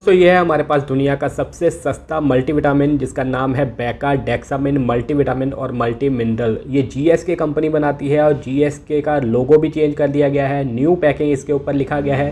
तो ये है हमारे पास दुनिया का सबसे सस्ता मल्टीविटामिन जिसका नाम है बेका डेक्सामिन मल्टीविटामिन और मल्टी मिनरल। ये जीएसके कंपनी बनाती है और जीएसके का लोगो भी चेंज कर दिया गया है। न्यू पैकिंग इसके ऊपर लिखा गया है।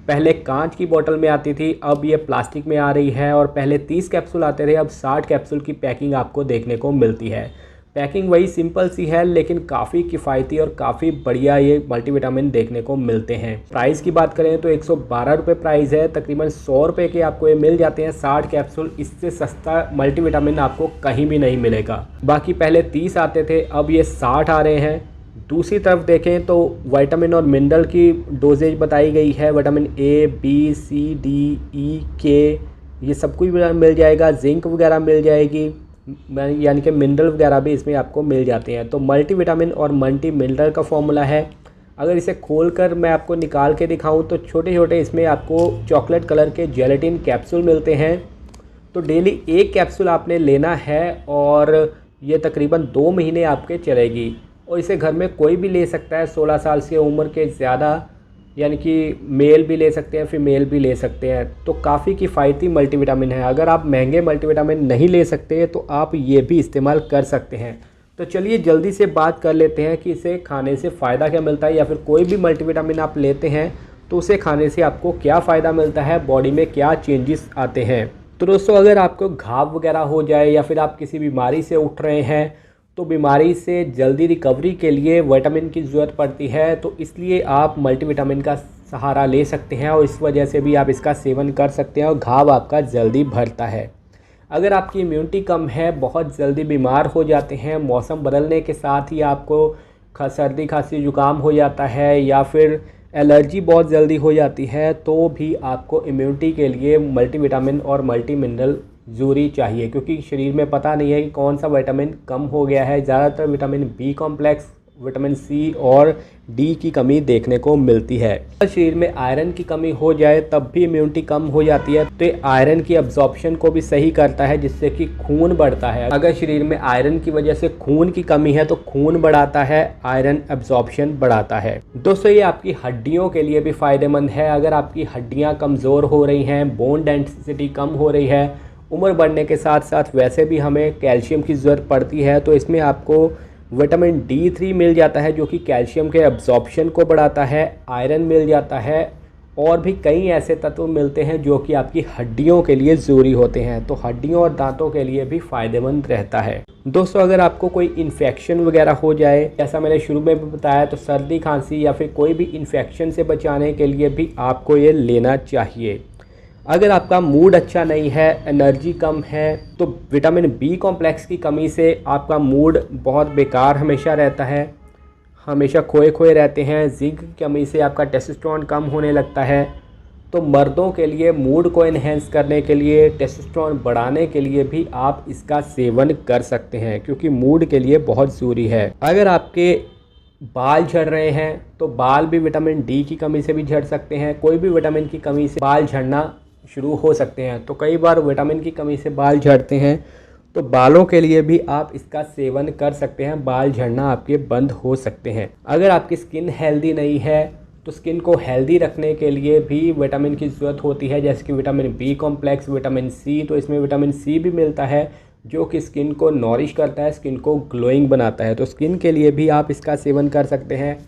पहले कांच की बोतल में आती थी, अब ये प्लास्टिक में आ रही है। और पहले 30 कैप्सूल आते थे, अब 60 कैप्सूल की पैकिंग आपको देखने को मिलती है। पैकिंग वही सिंपल सी है, लेकिन काफ़ी किफ़ायती और काफ़ी बढ़िया ये मल्टीविटामिन देखने को मिलते हैं। प्राइस की बात करें तो 112 रुपये प्राइस है। तकरीबन 100 रुपये के आपको ये मिल जाते हैं 60 कैप्सूल। इससे सस्ता मल्टीविटामिन आपको कहीं भी नहीं मिलेगा। बाकी पहले 30 आते थे, अब ये 60 आ रहे हैं। दूसरी तरफ देखें तो विटामिन और मिनरल की डोजेज बताई गई है। Vitamin A, B, C, D, E, K ये सब कुछ मिल जाएगा। जिंक वगैरह मिल जाएगी, यानी कि मिनरल वगैरह भी इसमें आपको मिल जाते हैं। तो मल्टीविटामिन और मल्टी मिनरल का फॉर्मूला है। अगर इसे खोलकर मैं आपको निकाल के दिखाऊं तो छोटे छोटे इसमें आपको चॉकलेट कलर के जेलेटिन कैप्सूल मिलते हैं। तो डेली एक कैप्सूल आपने लेना है और ये तकरीबन 2 महीने आपके चलेगी। और इसे घर में कोई भी ले सकता है 16 साल से उम्र के ज़्यादा, यानी कि मेल भी ले सकते हैं, फीमेल भी ले सकते हैं। तो काफ़ी किफ़ायती मल्टीविटामिन है। अगर आप महंगे मल्टीविटामिन नहीं ले सकते तो आप ये भी इस्तेमाल कर सकते हैं। तो चलिए जल्दी से बात कर लेते हैं कि इसे खाने से फ़ायदा क्या मिलता है, या फिर कोई भी मल्टीविटामिन आप लेते हैं तो उसे खाने से आपको क्या फ़ायदा मिलता है, बॉडी में क्या चेंजेस आते हैं। तो दोस्तों, अगर आपको घाव वगैरह हो जाए या फिर आप किसी बीमारी से उठ रहे हैं तो बीमारी से जल्दी रिकवरी के लिए विटामिन की ज़रूरत पड़ती है। तो इसलिए आप मल्टीविटामिन का सहारा ले सकते हैं और इस वजह से भी आप इसका सेवन कर सकते हैं और घाव आपका जल्दी भरता है। अगर आपकी इम्यूनिटी कम है, बहुत जल्दी बीमार हो जाते हैं, मौसम बदलने के साथ ही आपको सर्दी खांसी जुकाम हो जाता है या फिर एलर्जी बहुत जल्दी हो जाती है, तो भी आपको इम्यूनिटी के लिए मल्टीविटामिन और मल्टी मिनरल ज़रूरी चाहिए। क्योंकि शरीर में पता नहीं है कि कौन सा विटामिन कम हो गया है। ज़्यादातर vitamin B complex, vitamin C और डी की कमी देखने को मिलती है। अगर शरीर में आयरन की कमी हो जाए तब भी इम्यूनिटी कम हो जाती है। तो आयरन की अब्जॉर्प्शन को भी सही करता है, जिससे कि खून बढ़ता है। अगर शरीर में आयरन की वजह से खून की कमी है तो खून बढ़ाता है, आयरन अब्जॉर्प्शन बढ़ाता है। दोस्तों, ये आपकी हड्डियों के लिए भी फ़ायदेमंद है। अगर आपकी हड्डियाँ कमज़ोर हो रही हैं, बोन डेंसिटी कम हो रही है, उम्र बढ़ने के साथ साथ वैसे भी हमें कैल्शियम की ज़रूरत पड़ती है, तो इसमें आपको विटामिन D3 मिल जाता है जो कि कैल्शियम के अब्जॉर्प्शन को बढ़ाता है। आयरन मिल जाता है और भी कई ऐसे तत्व मिलते हैं जो कि आपकी हड्डियों के लिए ज़रूरी होते हैं। तो हड्डियों और दांतों के लिए भी फ़ायदेमंद रहता है। दोस्तों, अगर आपको कोई इन्फेक्शन वगैरह हो जाए, जैसा मैंने शुरू में भी बताया, तो सर्दी खांसी या फिर कोई भी इन्फेक्शन से बचाने के लिए भी आपको ये लेना चाहिए। अगर आपका मूड अच्छा नहीं है, एनर्जी कम है, तो विटामिन बी कॉम्प्लेक्स की कमी से आपका मूड बहुत बेकार हमेशा रहता है, हमेशा खोए खोए रहते हैं। जिंक की कमी से आपका टेस्टोस्टेरोन कम होने लगता है। तो मर्दों के लिए मूड को एनहेंस करने के लिए, टेस्टोस्टेरोन बढ़ाने के लिए भी आप इसका सेवन कर सकते हैं, क्योंकि मूड के लिए बहुत ज़रूरी है। अगर आपके बाल झड़ रहे हैं तो बाल भी विटामिन डी की कमी से भी झड़ सकते हैं। कोई भी विटामिन की कमी से बाल झड़ना शुरू हो सकते हैं। तो कई बार विटामिन की कमी से बाल झड़ते हैं, तो बालों के लिए भी आप इसका सेवन कर सकते हैं। बाल झड़ना आपके बंद हो सकते हैं। अगर आपकी स्किन हेल्दी नहीं है तो स्किन को हेल्दी रखने के लिए भी विटामिन की ज़रूरत होती है, जैसे कि vitamin B complex, vitamin C. तो इसमें विटामिन सी भी मिलता है जो कि स्किन को नॉरिश करता है, स्किन को ग्लोइंग बनाता है। तो स्किन के लिए भी आप इसका सेवन कर सकते हैं।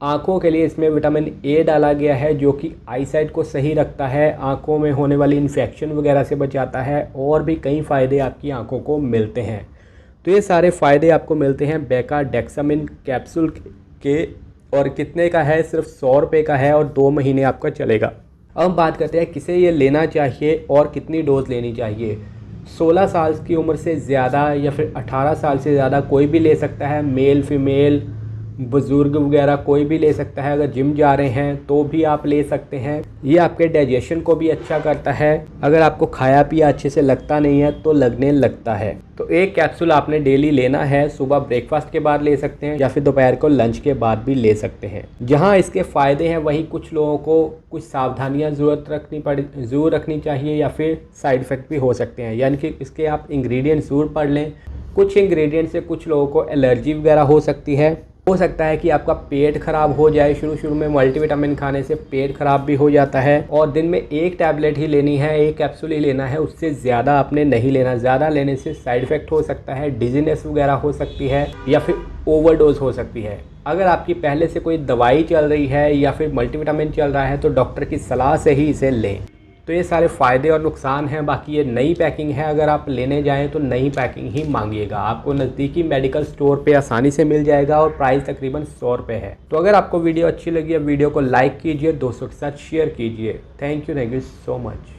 आँखों के लिए इसमें विटामिन ए डाला गया है जो कि आईसाइट को सही रखता है, आँखों में होने वाली इन्फेक्शन वगैरह से बचाता है, और भी कई फ़ायदे आपकी आँखों को मिलते हैं। तो ये सारे फ़ायदे आपको मिलते हैं बेका डेक्सामिन कैप्सूल के। और कितने का है? सिर्फ 100 रुपये का है और 2 महीने आपका चलेगा। अब हम बात करते हैं किसे ये लेना चाहिए और कितनी डोज लेनी चाहिए। 16 साल की उम्र से ज़्यादा या फिर 18 साल से ज़्यादा कोई भी ले सकता है। मेल फीमेल बुज़ुर्ग वगैरह कोई भी ले सकता है। अगर जिम जा रहे हैं तो भी आप ले सकते हैं। ये आपके डाइजेशन को भी अच्छा करता है। अगर आपको खाया पिया अच्छे से लगता नहीं है तो लगने लगता है। तो एक कैप्सूल आपने डेली लेना है। सुबह ब्रेकफास्ट के बाद ले सकते हैं या फिर दोपहर को लंच के बाद भी ले सकते हैं। जहाँ इसके फ़ायदे हैं वहीं कुछ लोगों को कुछ सावधानियाँ ज़रूर रखनी चाहिए या फिर साइड इफ़ेक्ट भी हो सकते हैं। यानी कि इसके आप इंग्रेडिएंट्स ज़रूर पढ़ लें। कुछ इंग्रेडिएंट से कुछ लोगों को एलर्जी वगैरह हो सकती है। हो सकता है कि आपका पेट खराब हो जाए। शुरू में मल्टीविटामिन खाने से पेट खराब भी हो जाता है और दिन में एक टैबलेट ही लेनी है, एक कैप्सूल ही लेना है, उससे ज़्यादा आपने नहीं लेना। ज़्यादा लेने से साइड इफ़ेक्ट हो सकता है, डिजीनेस वगैरह हो सकती है या फिर ओवरडोज हो सकती है। अगर आपकी पहले से कोई दवाई चल रही है या फिर मल्टीविटामिन चल रहा है तो डॉक्टर की सलाह से ही इसे लें। तो ये सारे फ़ायदे और नुकसान हैं। बाकी ये नई पैकिंग है, अगर आप लेने जाएं तो नई पैकिंग ही मांगिएगा। आपको नज़दीकी मेडिकल स्टोर पे आसानी से मिल जाएगा और प्राइस तकरीबन 100 रुपये है। तो अगर आपको वीडियो अच्छी लगी है वीडियो को लाइक कीजिए, दोस्तों के साथ शेयर कीजिए। Thank you so much.